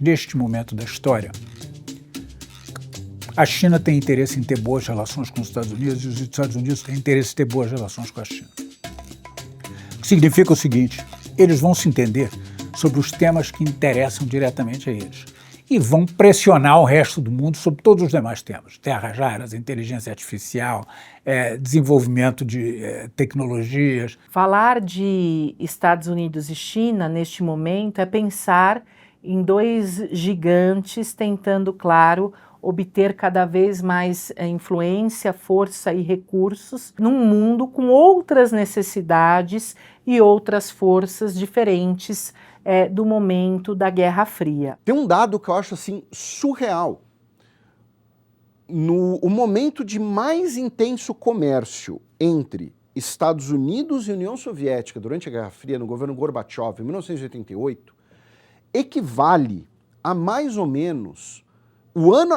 Neste momento da história, a China tem interesse em ter boas relações com os Estados Unidos e os Estados Unidos têm interesse em ter boas relações com a China. O que significa o seguinte: eles vão se entender sobre os temas que interessam diretamente a eles e vão pressionar o resto do mundo sobre todos os demais temas. Terras raras, inteligência artificial, desenvolvimento de tecnologias. Falar de Estados Unidos e China neste momento é pensar em dois gigantes tentando, claro, obter cada vez mais influência, força e recursos num mundo com outras necessidades e outras forças diferentes do momento da Guerra Fria. Tem um dado que eu acho assim surreal. No momento de mais intenso comércio entre Estados Unidos e União Soviética durante a Guerra Fria, no governo Gorbachev, em 1988, equivale a mais ou menos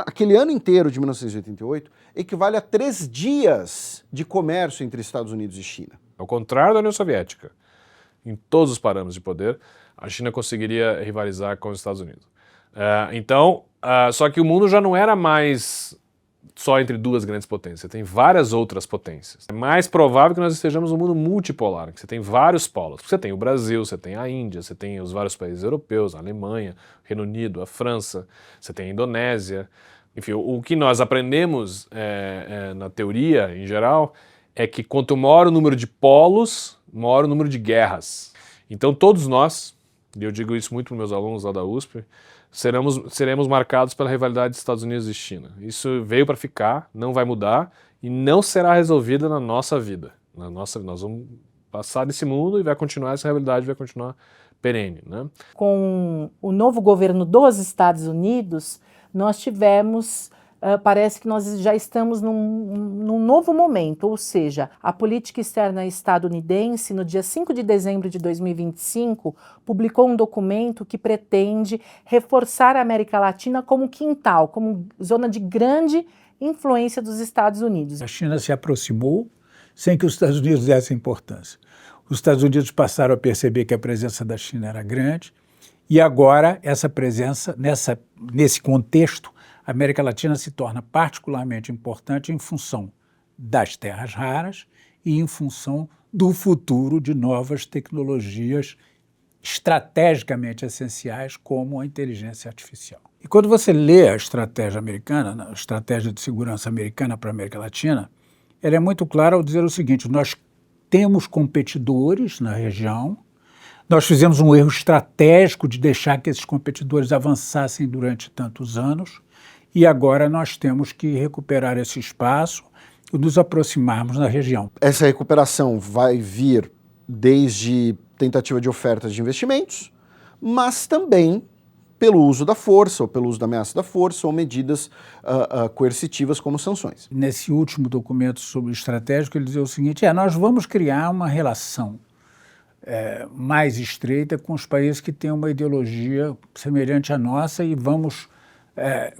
aquele ano inteiro de 1988, equivale a 3 dias de comércio entre Estados Unidos e China. Ao contrário da União Soviética, em todos os parâmetros de poder, a China conseguiria rivalizar com os Estados Unidos. Só que o mundo já não era mais só entre duas grandes potências, tem várias outras potências. É mais provável que nós estejamos num mundo multipolar, que você tem vários polos. Você tem o Brasil, você tem a Índia, você tem os vários países europeus, a Alemanha, o Reino Unido, a França, você tem a Indonésia. Enfim, o que nós aprendemos na teoria, em geral, é que quanto maior o número de polos, maior o número de guerras. Então todos nós, e eu digo isso muito para meus alunos lá da USP, seremos marcados pela rivalidade dos Estados Unidos e China. Isso veio para ficar, não vai mudar e não será resolvida na nossa vida. Nós vamos passar desse mundo e vai continuar essa rivalidade, vai continuar perene, né? Com o novo governo dos Estados Unidos, nós tivemos... parece que nós já estamos num novo momento, ou seja, a política externa estadunidense, no dia 5 de dezembro de 2025, publicou um documento que pretende reforçar a América Latina como quintal, como zona de grande influência dos Estados Unidos. A China se aproximou sem que os Estados Unidos dessem importância. Os Estados Unidos passaram a perceber que a presença da China era grande e agora essa presença, nesse contexto, a América Latina se torna particularmente importante em função das terras raras e em função do futuro de novas tecnologias estrategicamente essenciais como a inteligência artificial. E quando você lê a estratégia americana, a estratégia de segurança americana para a América Latina, ela é muito clara ao dizer o seguinte: nós temos competidores na região, nós fizemos um erro estratégico de deixar que esses competidores avançassem durante tantos anos, e agora nós temos que recuperar esse espaço e nos aproximarmos da região. Essa recuperação vai vir desde tentativa de ofertas de investimentos, mas também pelo uso da força, ou pelo uso da ameaça da força, ou medidas coercitivas como sanções. Nesse último documento sobre estratégico, ele dizia o seguinte: nós vamos criar uma relação mais estreita com os países que têm uma ideologia semelhante à nossa e vamos...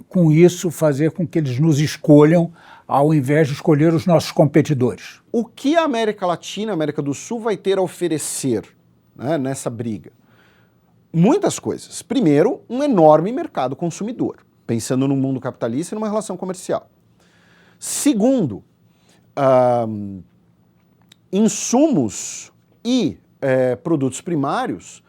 com isso, fazer com que eles nos escolham ao invés de escolher os nossos competidores. O que a América Latina, a América do Sul vai ter a oferecer, né, nessa briga? Muitas coisas. Primeiro, um enorme mercado consumidor, pensando no mundo capitalista e numa relação comercial. Segundo, insumos e produtos primários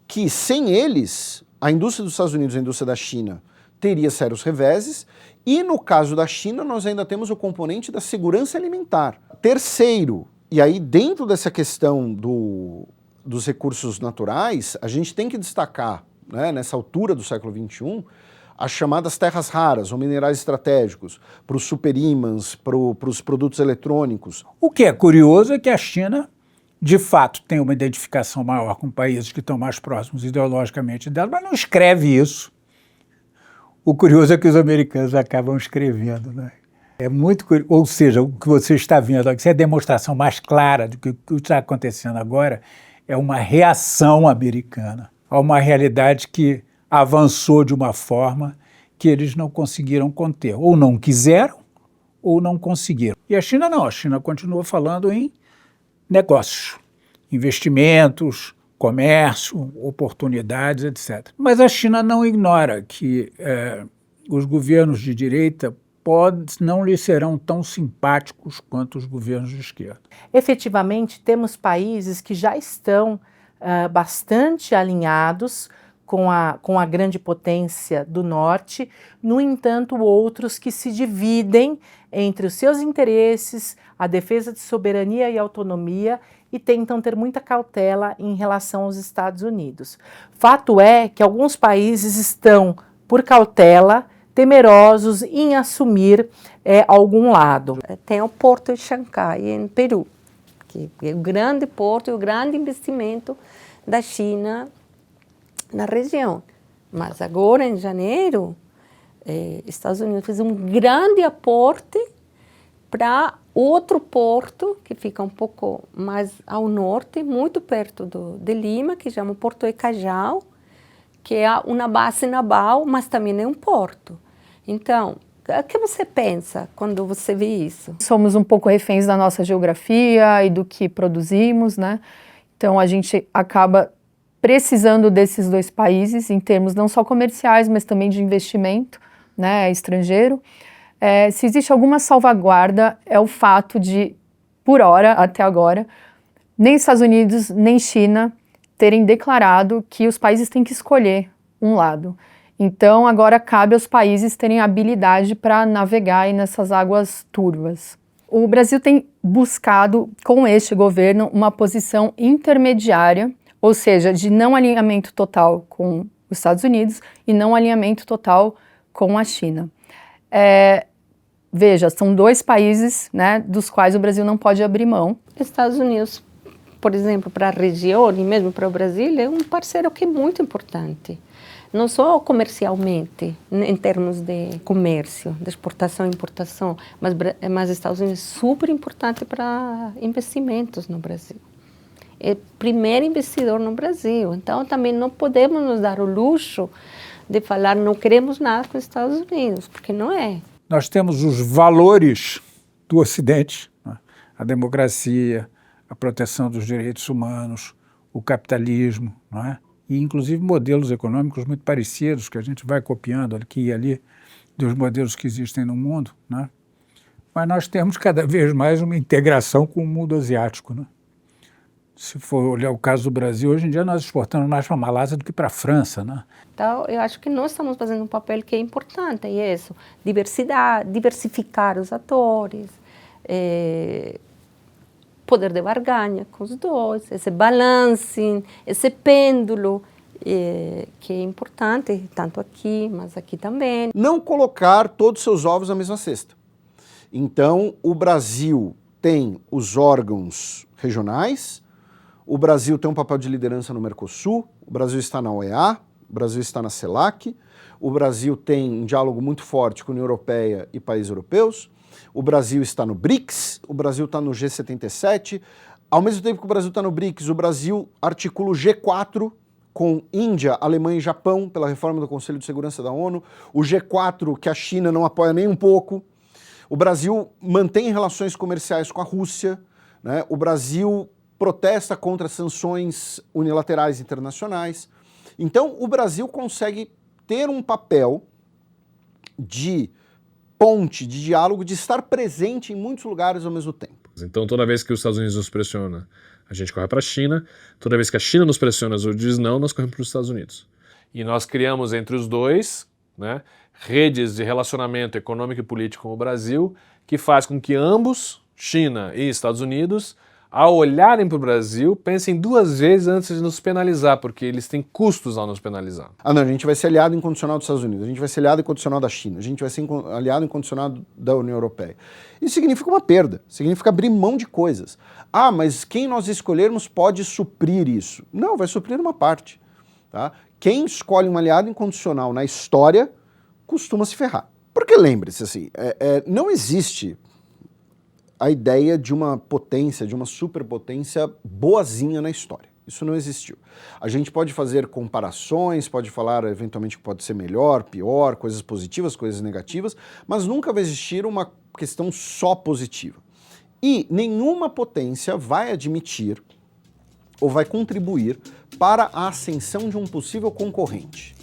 que, sem eles, a indústria dos Estados Unidos e a indústria da China teria sérios reveses, e no caso da China nós ainda temos o componente da segurança alimentar. Terceiro, e aí dentro dessa questão dos recursos naturais, a gente tem que destacar, né, nessa altura do século XXI, as chamadas terras raras ou minerais estratégicos, para os superímãs, para os produtos eletrônicos. O que é curioso é que a China, de fato, tem uma identificação maior com países que estão mais próximos ideologicamente dela, mas não escreve isso. O curioso é que os americanos acabam escrevendo, né? É muito curioso, ou seja, o que você está vendo aqui, é a demonstração mais clara do que o que está acontecendo agora é uma reação americana a uma realidade que avançou de uma forma que eles não conseguiram conter, ou não quiseram, ou não conseguiram. E a China não, a China continua falando em negócios, investimentos, comércio, oportunidades, etc. Mas a China não ignora que os governos de direita não lhe serão tão simpáticos quanto os governos de esquerda. Efetivamente, temos países que já estão bastante alinhados com a grande potência do norte, no entanto, outros que se dividem entre os seus interesses, a defesa de soberania e autonomia, e tentam ter muita cautela em relação aos Estados Unidos. Fato é que alguns países estão, por cautela, temerosos em assumir algum lado. Tem o Porto de Xangai, em Peru, que é o grande porto e o grande investimento da China na região. Mas agora, em janeiro, Estados Unidos fez um grande aporte para outro porto, que fica um pouco mais ao norte, muito perto de Lima, que chama Porto de Callao, que é uma base naval, mas também é um porto. Então, o que você pensa quando você vê isso? Somos um pouco reféns da nossa geografia e do que produzimos, né? Então, a gente acaba precisando desses dois países em termos não só comerciais, mas também de investimento, né, estrangeiro. Se existe alguma salvaguarda, é o fato de, por hora, até agora, nem Estados Unidos, nem China terem declarado que os países têm que escolher um lado. Então, agora cabe aos países terem habilidade para navegar aí nessas águas turvas. O Brasil tem buscado, com este governo, uma posição intermediária, ou seja, de não alinhamento total com os Estados Unidos e não alinhamento total com a China. Veja, são dois países, né, dos quais o Brasil não pode abrir mão. Estados Unidos, por exemplo, para a região e mesmo para o Brasil, é um parceiro que é muito importante. Não só comercialmente, em termos de comércio, de exportação e importação, mas Estados Unidos é super importante para investimentos no Brasil. É o primeiro investidor no Brasil. Então, também não podemos nos dar o luxo de falar não queremos nada com os Estados Unidos, porque não é. Nós temos os valores do Ocidente, né? A democracia, a proteção dos direitos humanos, o capitalismo, não é? E inclusive modelos econômicos muito parecidos, que a gente vai copiando aqui e ali dos modelos que existem no mundo, né? Mas nós temos cada vez mais uma integração com o mundo asiático, né? Se for olhar o caso do Brasil, hoje em dia nós exportamos mais para a Malásia do que para a França, né? Então, eu acho que nós estamos fazendo um papel que é importante, é isso, diversificar os atores, poder de barganha com os dois, esse balancing, esse pêndulo, que é importante, tanto aqui, mas aqui também. Não colocar todos os seus ovos na mesma cesta. Então, o Brasil tem os órgãos regionais, o Brasil tem um papel de liderança no Mercosul, o Brasil está na OEA, o Brasil está na CELAC, o Brasil tem um diálogo muito forte com a União Europeia e países europeus, o Brasil está no BRICS, o Brasil está no G77, ao mesmo tempo que o Brasil está no BRICS, o Brasil articula o G4 com Índia, Alemanha e Japão pela reforma do Conselho de Segurança da ONU, o G4 que a China não apoia nem um pouco, o Brasil mantém relações comerciais com a Rússia, né? O Brasil protesta contra sanções unilaterais internacionais. Então, o Brasil consegue ter um papel de ponte, de diálogo, de estar presente em muitos lugares ao mesmo tempo. Então, toda vez que os Estados Unidos nos pressiona, a gente corre para a China. Toda vez que a China nos pressiona ou diz não, nós corremos para os Estados Unidos. E nós criamos entre os dois, né, redes de relacionamento econômico e político com o Brasil, que faz com que ambos, China e Estados Unidos, ao olharem para o Brasil, pensem duas vezes antes de nos penalizar, porque eles têm custos ao nos penalizar. Ah, não, a gente vai ser aliado incondicional dos Estados Unidos, a gente vai ser aliado incondicional da China, a gente vai ser aliado incondicional da União Europeia. Isso significa uma perda, significa abrir mão de coisas. Ah, mas quem nós escolhermos pode suprir isso. Não, vai suprir uma parte. Tá? Quem escolhe um aliado incondicional na história costuma se ferrar. Porque lembre-se, assim, não existe a ideia de uma potência, de uma superpotência boazinha na história. Isso não existiu. A gente pode fazer comparações, pode falar eventualmente que pode ser melhor, pior, coisas positivas, coisas negativas, mas nunca vai existir uma questão só positiva. E nenhuma potência vai admitir ou vai contribuir para a ascensão de um possível concorrente?